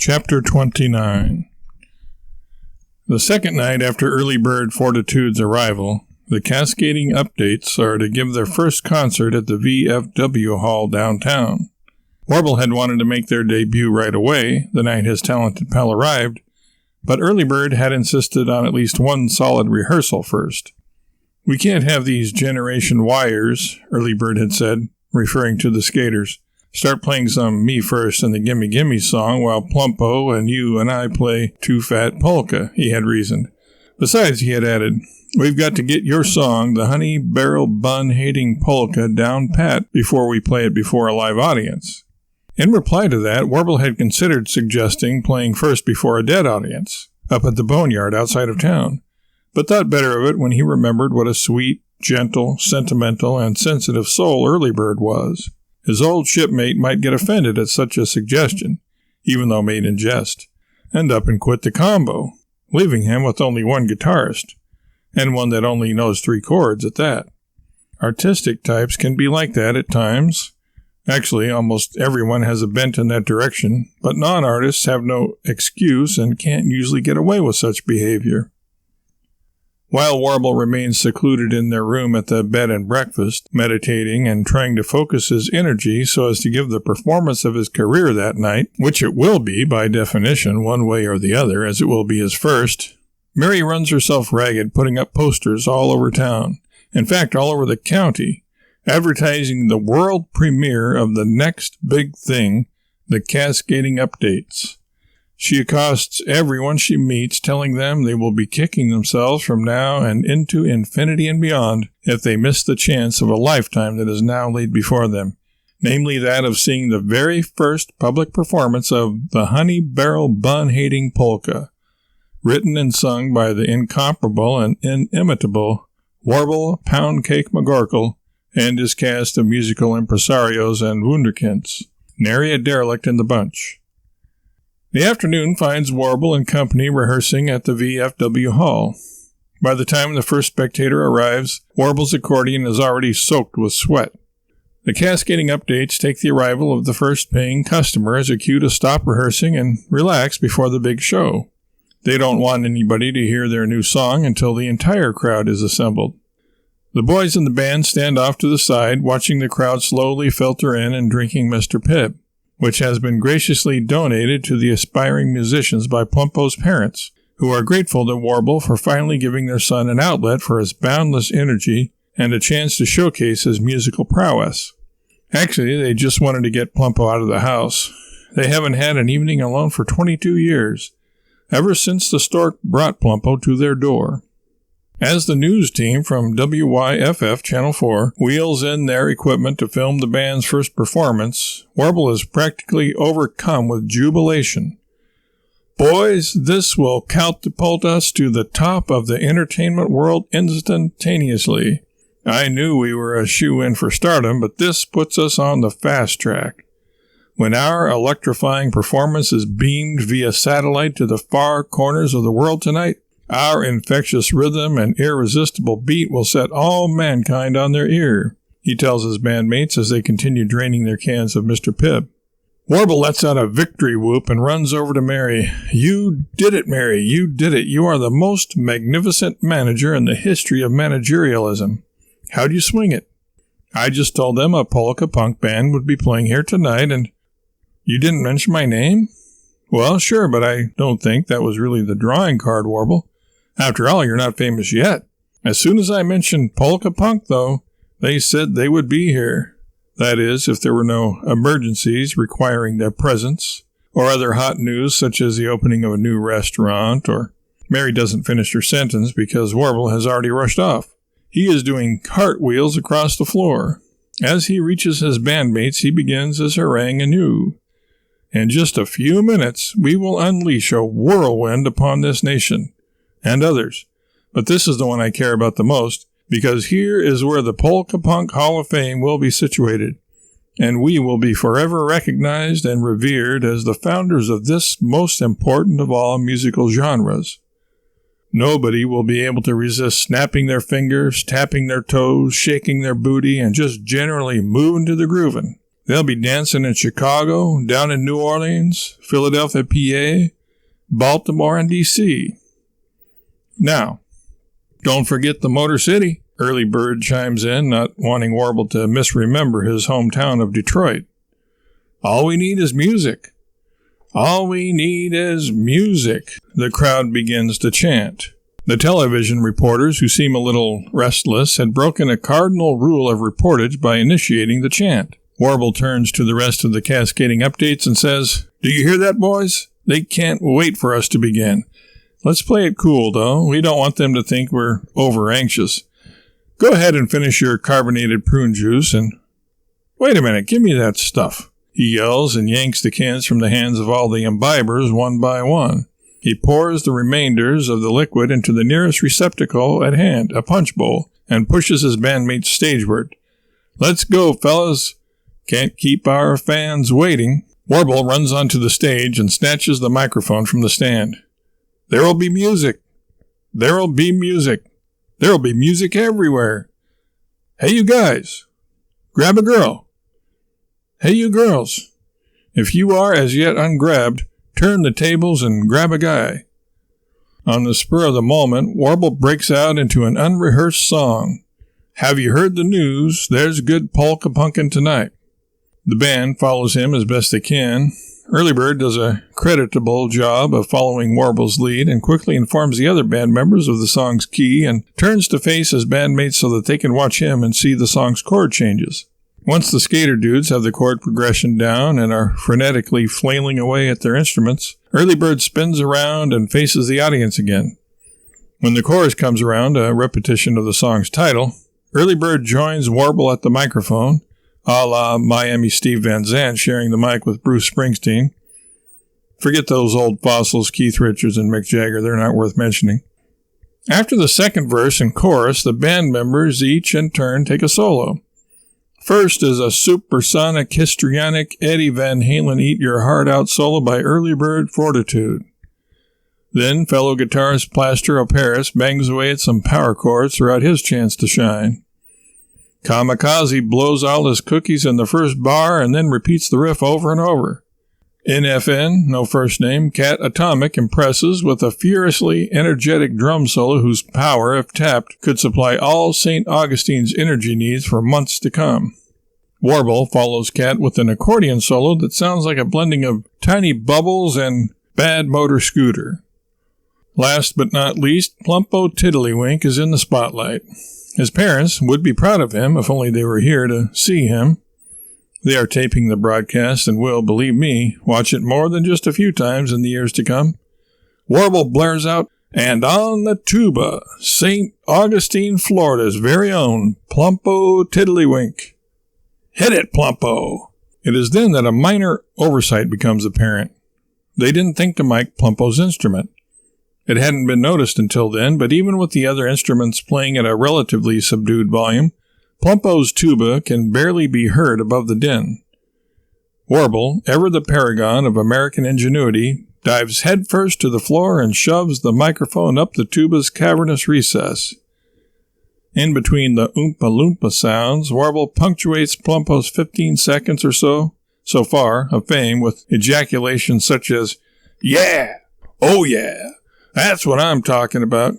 Chapter 29. The second night after Early Bird Fortitude's arrival, the cascading updates are to give their first concert at the VFW Hall downtown. Warble had wanted to make their debut right away, the night his talented pal arrived, but Early Bird had insisted on at least one solid rehearsal first. "We can't have these Generation Yers," Early Bird had said, referring to the skaters. "Start playing some Me First and the Gimme Gimme song while Plumpo and you and I play Too Fat Polka," he had reasoned. Besides, he had added, "We've got to get your song, the Honey Barrel Bun Hating Polka, down pat before we play it before a live audience." In reply to that, Warble had considered suggesting playing first before a dead audience, up at the Boneyard outside of town, but thought better of it when he remembered what a sweet, gentle, sentimental, and sensitive soul Early Bird was. His old shipmate might get offended at such a suggestion, even though made in jest, and up and quit the combo, leaving him with only one guitarist, and one that only knows 3 chords at that. Artistic types can be like that at times. Actually, almost everyone has a bent in that direction, but non-artists have no excuse and can't usually get away with such behavior. While Warble remained secluded in their room at the bed and breakfast, meditating and trying to focus his energy so as to give the performance of his career that night, which it will be by definition one way or the other, as it will be his first, Mary runs herself ragged putting up posters all over town, in fact all over the county, advertising the world premiere of the next big thing, the cascading updates. She accosts everyone she meets, telling them they will be kicking themselves from now and into infinity and beyond if they miss the chance of a lifetime that is now laid before them, namely that of seeing the very first public performance of the Honey Barrel Bun Hating Polka, written and sung by the incomparable and inimitable Warble McGorkle and his cast of musical impresarios and wunderkinds, nary a derelict in the bunch. The afternoon finds Warble and company rehearsing at the VFW Hall. By the time the first spectator arrives, Warble's accordion is already soaked with sweat. The cascading updates take the arrival of the first paying customer as a cue to stop rehearsing and relax before the big show. They don't want anybody to hear their new song until the entire crowd is assembled. The boys in the band stand off to the side, watching the crowd slowly filter in and drinking Mr. Pibb, which has been graciously donated to the aspiring musicians by Plumpo's parents, who are grateful to Warble for finally giving their son an outlet for his boundless energy and a chance to showcase his musical prowess. Actually, they just wanted to get Plumpo out of the house. They haven't had an evening alone for 22 years, ever since the stork brought Plumpo to their door. As the news team from WYFF Channel 4 wheels in their equipment to film the band's first performance, Warble is practically overcome with jubilation. "Boys, this will catapult us to the top of the entertainment world instantaneously. I knew we were a shoe-in for stardom, but this puts us on the fast track. When our electrifying performance is beamed via satellite to the far corners of the world tonight, our infectious rhythm and irresistible beat will set all mankind on their ear," he tells his bandmates as they continue draining their cans of Mr. Pibb. Warble lets out a victory whoop and runs over to Mary. "You did it, Mary. You did it. You are the most magnificent manager in the history of managerialism. How'd you swing it?" "I just told them a polka punk band would be playing here tonight and—" "You didn't mention my name?" "Well, sure, but I don't think that was really the drawing card, Warble. After all, you're not famous yet. As soon as I mentioned polka punk, though, they said they would be here. That is, if there were no emergencies requiring their presence, or other hot news such as the opening of a new restaurant, or—" Mary doesn't finish her sentence because Warble has already rushed off. He is doing cartwheels across the floor. As he reaches his bandmates, he begins his harangue anew. "In just a few minutes, we will unleash a whirlwind upon this nation and others. But this is the one I care about the most, because here is where the Polka Punk Hall of Fame will be situated, and we will be forever recognized and revered as the founders of this most important of all musical genres. Nobody will be able to resist snapping their fingers, tapping their toes, shaking their booty, and just generally moving to the groovin'. They'll be dancing in Chicago, down in New Orleans, Philadelphia, PA, Baltimore, and D.C. Now, don't forget the Motor City. Early Bird chimes in, not wanting Warble to misremember his hometown of Detroit. All we need is music. All we need is music, the crowd begins to chant. The television reporters, who seem a little restless, had broken a cardinal rule of reportage by initiating the chant. Warble turns to the rest of the cascading updates and says, "Do you hear that, boys? They can't wait for us to begin. Let's play it cool, though. We don't want them to think we're over-anxious. Go ahead and finish your carbonated prune juice and... Wait a minute, give me that stuff." He yells and yanks the cans from the hands of all the imbibers one by one. He pours the remainders of the liquid into the nearest receptacle at hand, a punch bowl, and pushes his bandmates stageward. "Let's go, fellas. Can't keep our fans waiting." Warble runs onto the stage and snatches the microphone from the stand. "There'll be music. There'll be music. There'll be music everywhere. Hey, you guys, grab a girl. Hey, you girls, if you are as yet ungrabbed, turn the tables and grab a guy." On the spur of the moment, Warble breaks out into an unrehearsed song. "Have you heard the news? There's good polka punkin' tonight." The band follows him as best they can. Early Bird does a creditable job of following Warble's lead and quickly informs the other band members of the song's key and turns to face his bandmates so that they can watch him and see the song's chord changes. Once the skater dudes have the chord progression down and are frenetically flailing away at their instruments, Early Bird spins around and faces the audience again. When the chorus comes around, a repetition of the song's title, Early Bird joins Warble at the microphone, a la Miami Steve Van Zandt sharing the mic with Bruce Springsteen. Forget those old fossils, Keith Richards and Mick Jagger, they're not worth mentioning. After the second verse and chorus, the band members each in turn take a solo. First is a supersonic, histrionic Eddie Van Halen Eat Your Heart Out solo by Early Bird Fortitude. Then fellow guitarist Plaster of Paris bangs away at some power chords throughout his chance to shine. Kamikaze blows all his cookies in the first bar and then repeats the riff over and over. NFN, no first name, Cat Atomic impresses with a furiously energetic drum solo whose power, if tapped, could supply all St. Augustine's energy needs for months to come. Warble follows Cat with an accordion solo that sounds like a blending of Tiny Bubbles and Bad Motor Scooter. Last but not least, Plumpo Tiddlywink is in the spotlight. His parents would be proud of him if only they were here to see him. They are taping the broadcast and will, believe me, watch it more than just a few times in the years to come. Warble blares out, "And on the tuba, St. Augustine, Florida's very own Plumpo Tiddlywink. Hit it, Plumpo!" It is then that a minor oversight becomes apparent. They didn't think to mic Plumpo's instrument. It hadn't been noticed until then, but even with the other instruments playing at a relatively subdued volume, Plumpo's tuba can barely be heard above the din. Warble, ever the paragon of American ingenuity, dives headfirst to the floor and shoves the microphone up the tuba's cavernous recess. In between the oompa-loompa sounds, Warble punctuates Plumpo's 15 seconds or so far, of fame with ejaculations such as, "Yeah! Oh yeah! That's what I'm talking about!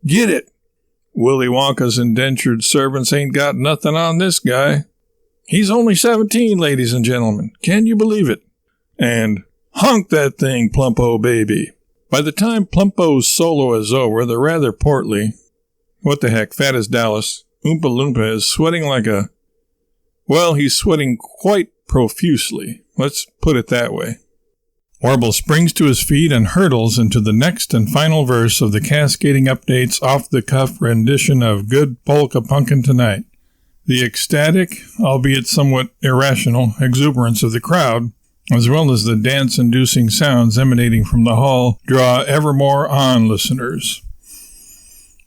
Get it! Willy Wonka's indentured servants ain't got nothing on this guy. He's only 17, ladies and gentlemen. Can you believe it?" And, "Honk that thing, Plumpo baby." By the time Plumpo's solo is over, the rather portly, what the heck, fat as Dallas, Oompa Loompa is sweating like a... Well, he's sweating quite profusely. Let's put it that way. Warble springs to his feet and hurtles into the next and final verse of the cascading updates off-the-cuff rendition of Good Polka Punkin' Tonight. The ecstatic, albeit somewhat irrational, exuberance of the crowd, as well as the dance-inducing sounds emanating from the hall, draw ever more on listeners.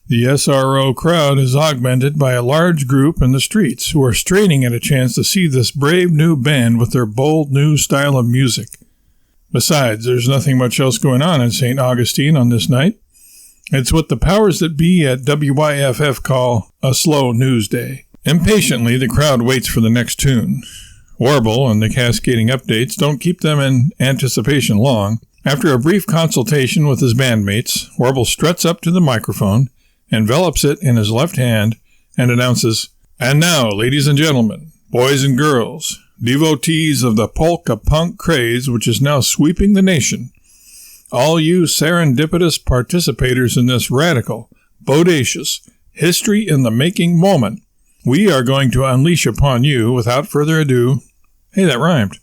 The SRO crowd is augmented by a large group in the streets who are straining at a chance to see this brave new band with their bold new style of music. Besides, there's nothing much else going on in St. Augustine on this night. It's what the powers that be at WYFF call a slow news day. Impatiently, the crowd waits for the next tune. Warble and the cascading updates don't keep them in anticipation long. After a brief consultation with his bandmates, Warble struts up to the microphone, envelops it in his left hand, and announces, "And now, ladies and gentlemen, boys and girls, devotees of the polka punk craze which is now sweeping the nation, all you serendipitous participators in this radical, bodacious, history-in-the-making moment, we are going to unleash upon you, without further ado," hey, that rhymed,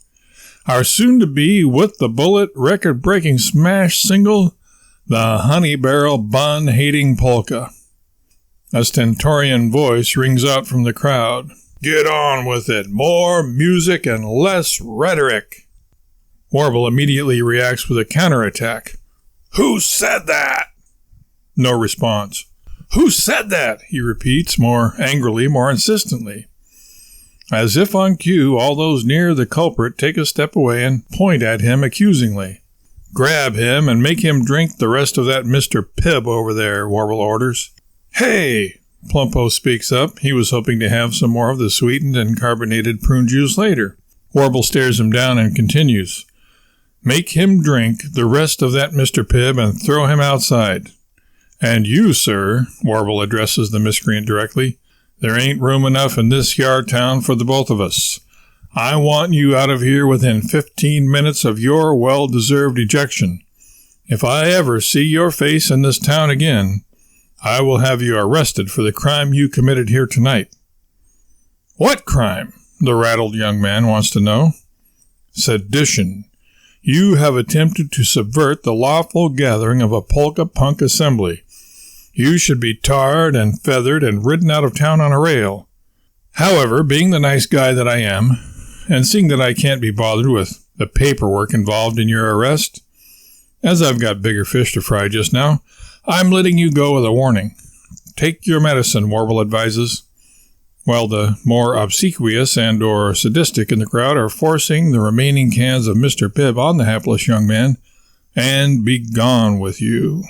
"our soon-to-be with-the-bullet record-breaking smash single, the Honey Barrel Bun-Hating Polka." A stentorian voice rings out from the crowd. "Get on with it. More music and less rhetoric." Warble immediately reacts with a counterattack. "Who said that?" No response. "Who said that?" he repeats, more angrily, more insistently. As if on cue, all those near the culprit take a step away and point at him accusingly. "Grab him and make him drink the rest of that Mr. Pibb over there," Warble orders. "Hey!" Plumpo speaks up. He was hoping to have some more of the sweetened and carbonated prune juice later. Warble stares him down and continues. "Make him drink the rest of that Mr. Pibb and throw him outside. And you, sir," Warble addresses the miscreant directly, "there ain't room enough in this yard town for the both of us. I want you out of here within 15 minutes of your well-deserved ejection. If I ever see your face in this town again, I will have you arrested for the crime you committed here tonight." "What crime?" the rattled young man wants to know. "Sedition. You have attempted to subvert the lawful gathering of a polka punk assembly. You should be tarred and feathered and ridden out of town on a rail. However, being the nice guy that I am, and seeing that I can't be bothered with the paperwork involved in your arrest, as I've got bigger fish to fry just now, I'm letting you go with a warning. Take your medicine," Warble advises, while the more obsequious and or sadistic in the crowd are forcing the remaining cans of Mr. Pibb on the hapless young man, and be gone with you.